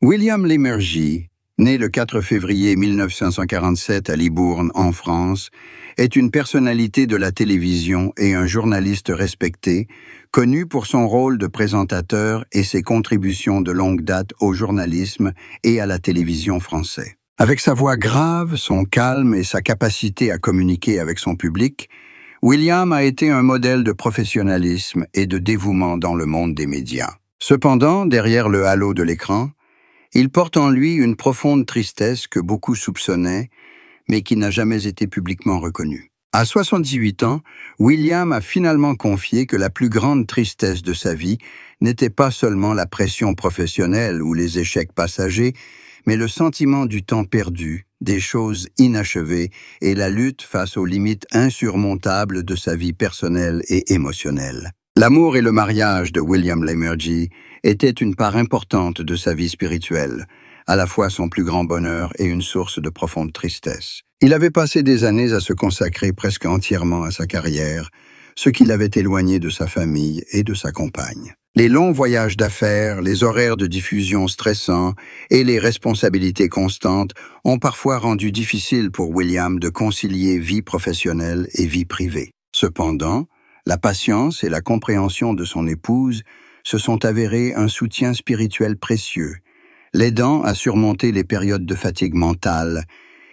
William Lémergie, né le 4 février 1947 à Libourne, en France, est une personnalité de la télévision et un journaliste respecté, connu pour son rôle de présentateur et ses contributions de longue date au journalisme et à la télévision français. Avec sa voix grave, son calme et sa capacité à communiquer avec son public, William a été un modèle de professionnalisme et de dévouement dans le monde des médias. Cependant, derrière le halo de l'écran, il porte en lui une profonde tristesse que beaucoup soupçonnaient, mais qui n'a jamais été publiquement reconnue. À 78 ans, William a finalement confié que la plus grande tristesse de sa vie n'était pas seulement la pression professionnelle ou les échecs passagers, mais le sentiment du temps perdu, des choses inachevées et la lutte face aux limites insurmontables de sa vie personnelle et émotionnelle. L'amour et le mariage de William Lémergie étaient une part importante de sa vie spirituelle, à la fois son plus grand bonheur et une source de profonde tristesse. Il avait passé des années à se consacrer presque entièrement à sa carrière, ce qui l'avait éloigné de sa famille et de sa compagne. Les longs voyages d'affaires, les horaires de diffusion stressants et les responsabilités constantes ont parfois rendu difficile pour William de concilier vie professionnelle et vie privée. Cependant, la patience et la compréhension de son épouse se sont avérées un soutien spirituel précieux, l'aidant à surmonter les périodes de fatigue mentale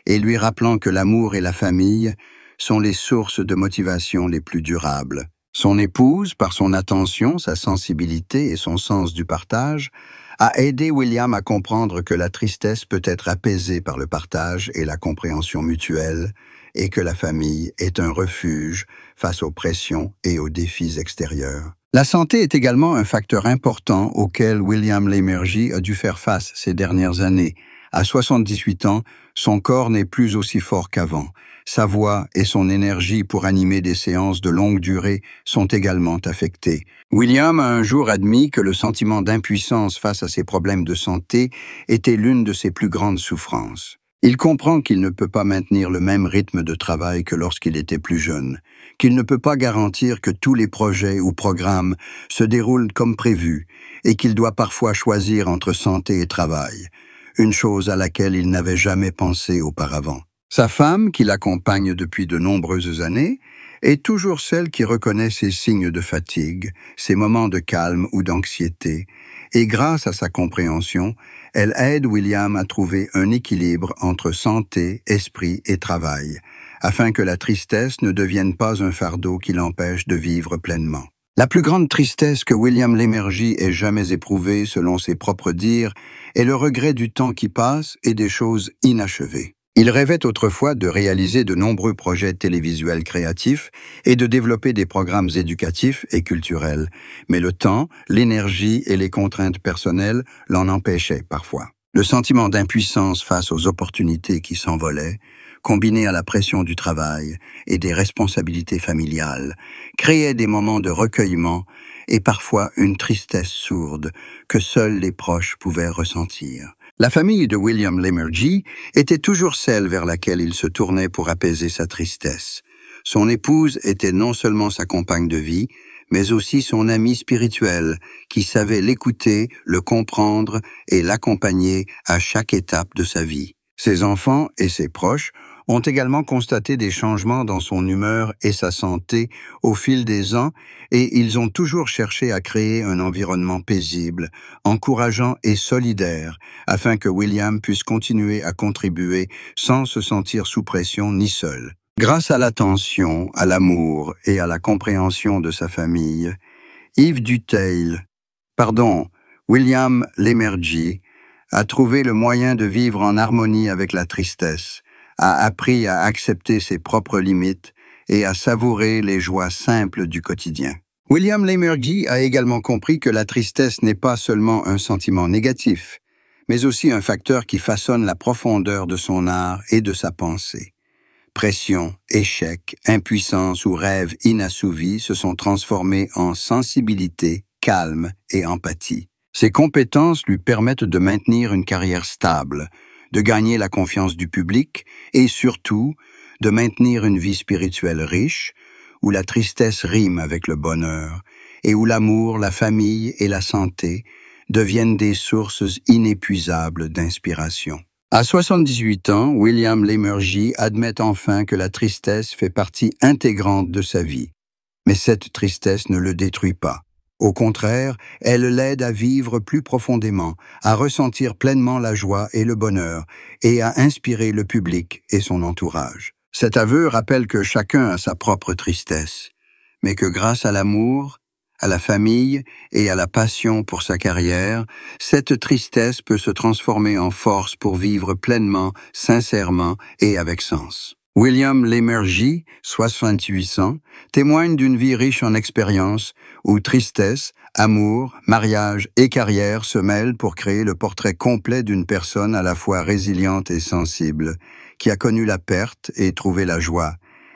et lui rappelant que l'amour et la famille sont les sources de motivation les plus durables. Son épouse, par son attention, sa sensibilité et son sens du partage, a aidé William à comprendre que la tristesse peut être apaisée par le partage et la compréhension mutuelle, et que la famille est un refuge face aux pressions et aux défis extérieurs. La santé est également un facteur important auquel William Lémergie a dû faire face ces dernières années. À 78 ans, son corps n'est plus aussi fort qu'avant. Sa voix et son énergie pour animer des séances de longue durée sont également affectées. William a un jour admis que le sentiment d'impuissance face à ses problèmes de santé était l'une de ses plus grandes souffrances. Il comprend qu'il ne peut pas maintenir le même rythme de travail que lorsqu'il était plus jeune, qu'il ne peut pas garantir que tous les projets ou programmes se déroulent comme prévu et qu'il doit parfois choisir entre santé et travail, une chose à laquelle il n'avait jamais pensé auparavant. Sa femme, qui l'accompagne depuis de nombreuses années, est toujours celle qui reconnaît ses signes de fatigue, ses moments de calme ou d'anxiété, et grâce à sa compréhension, elle aide William à trouver un équilibre entre santé, esprit et travail, afin que la tristesse ne devienne pas un fardeau qui l'empêche de vivre pleinement. La plus grande tristesse que William Lémergie ait jamais éprouvée, selon ses propres dires, est le regret du temps qui passe et des choses inachevées. Il rêvait autrefois de réaliser de nombreux projets télévisuels créatifs et de développer des programmes éducatifs et culturels, mais le temps, l'énergie et les contraintes personnelles l'en empêchaient parfois. Le sentiment d'impuissance face aux opportunités qui s'envolaient, combiné à la pression du travail et des responsabilités familiales, créait des moments de recueillement et parfois une tristesse sourde que seuls les proches pouvaient ressentir. La famille de William Lémergie était toujours celle vers laquelle il se tournait pour apaiser sa tristesse. Son épouse était non seulement sa compagne de vie, mais aussi son amie spirituelle, qui savait l'écouter, le comprendre et l'accompagner à chaque étape de sa vie. Ses enfants et ses proches ont également constaté des changements dans son humeur et sa santé au fil des ans et ils ont toujours cherché à créer un environnement paisible, encourageant et solidaire, afin que William puisse continuer à contribuer sans se sentir sous pression ni seul. Grâce à l'attention, à l'amour et à la compréhension de sa famille, William Lémergie a trouvé le moyen de vivre en harmonie avec la tristesse, a appris à accepter ses propres limites et à savourer les joies simples du quotidien. William Lémergie a également compris que la tristesse n'est pas seulement un sentiment négatif, mais aussi un facteur qui façonne la profondeur de son art et de sa pensée. Pression, échec, impuissance ou rêves inassouvis se sont transformés en sensibilité, calme et empathie. Ces compétences lui permettent de maintenir une carrière stable, de gagner la confiance du public et surtout de maintenir une vie spirituelle riche où la tristesse rime avec le bonheur et où l'amour, la famille et la santé deviennent des sources inépuisables d'inspiration. À 78 ans, William Lémergie admet enfin que la tristesse fait partie intégrante de sa vie. Mais cette tristesse ne le détruit pas. Au contraire, elle l'aide à vivre plus profondément, à ressentir pleinement la joie et le bonheur, et à inspirer le public et son entourage. Cet aveu rappelle que chacun a sa propre tristesse, mais que grâce à l'amour, à la famille et à la passion pour sa carrière, cette tristesse peut se transformer en force pour vivre pleinement, sincèrement et avec sens. William Lémergie, 68 ans, témoigne d'une vie riche en expériences où tristesse, amour, mariage et carrière se mêlent pour créer le portrait complet d'une personne à la fois résiliente et sensible, qui a connu la perte et trouvé la joie,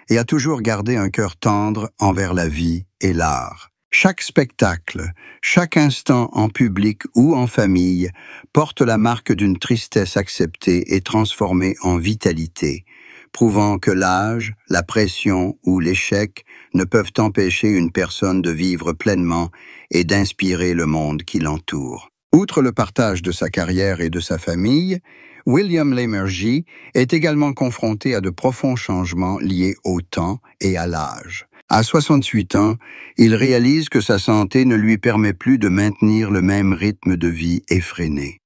et a toujours gardé un cœur tendre envers la vie et l'art. Chaque spectacle, chaque instant en public ou en famille porte la marque d'une tristesse acceptée et transformée en vitalité, prouvant que l'âge, la pression ou l'échec ne peuvent empêcher une personne de vivre pleinement et d'inspirer le monde qui l'entoure. Outre le partage de sa carrière et de sa famille, William Lémergie est également confronté à de profonds changements liés au temps et à l'âge. À 68 ans, il réalise que sa santé ne lui permet plus de maintenir le même rythme de vie effréné.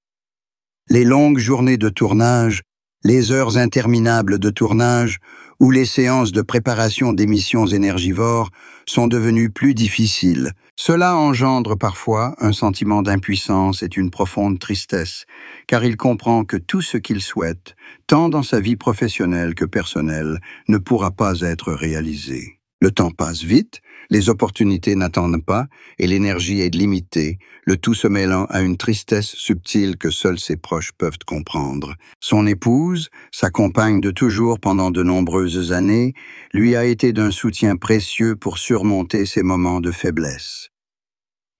Les longues journées de tournage, les heures interminables de tournage ou les séances de préparation d'émissions énergivores sont devenues plus difficiles. Cela engendre parfois un sentiment d'impuissance et une profonde tristesse, car il comprend que tout ce qu'il souhaite, tant dans sa vie professionnelle que personnelle, ne pourra pas être réalisé. Le temps passe vite, les opportunités n'attendent pas et l'énergie est limitée, le tout se mêlant à une tristesse subtile que seuls ses proches peuvent comprendre. Son épouse, sa compagne de toujours pendant de nombreuses années, lui a été d'un soutien précieux pour surmonter ces moments de faiblesse.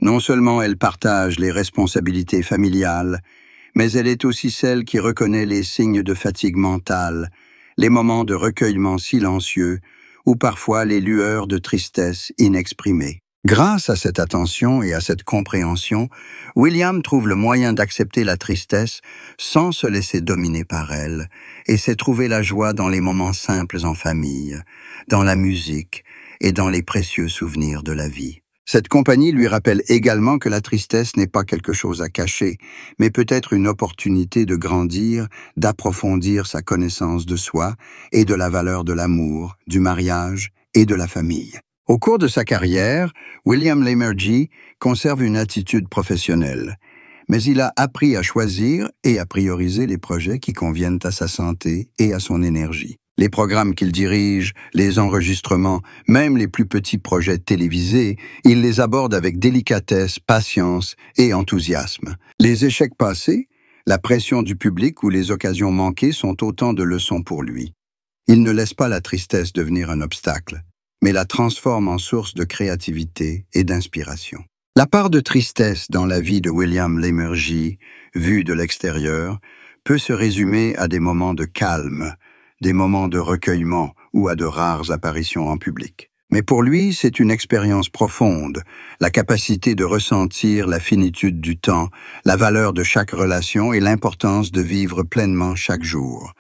Non seulement elle partage les responsabilités familiales, mais elle est aussi celle qui reconnaît les signes de fatigue mentale, les moments de recueillement silencieux, ou parfois les lueurs de tristesse inexprimées. Grâce à cette attention et à cette compréhension, William trouve le moyen d'accepter la tristesse sans se laisser dominer par elle, et sait trouver la joie dans les moments simples en famille, dans la musique et dans les précieux souvenirs de la vie. Cette compagnie lui rappelle également que la tristesse n'est pas quelque chose à cacher, mais peut être une opportunité de grandir, d'approfondir sa connaissance de soi et de la valeur de l'amour, du mariage et de la famille. Au cours de sa carrière, William Lémergie conserve une attitude professionnelle, mais il a appris à choisir et à prioriser les projets qui conviennent à sa santé et à son énergie. Les programmes qu'il dirige, les enregistrements, même les plus petits projets télévisés, il les aborde avec délicatesse, patience et enthousiasme. Les échecs passés, la pression du public ou les occasions manquées sont autant de leçons pour lui. Il ne laisse pas la tristesse devenir un obstacle, mais la transforme en source de créativité et d'inspiration. La part de tristesse dans la vie de William Lémergie, vue de l'extérieur, peut se résumer à des moments de calme, des moments de recueillement ou à de rares apparitions en public. Mais pour lui, c'est une expérience profonde, la capacité de ressentir la finitude du temps, la valeur de chaque relation et l'importance de vivre pleinement chaque jour.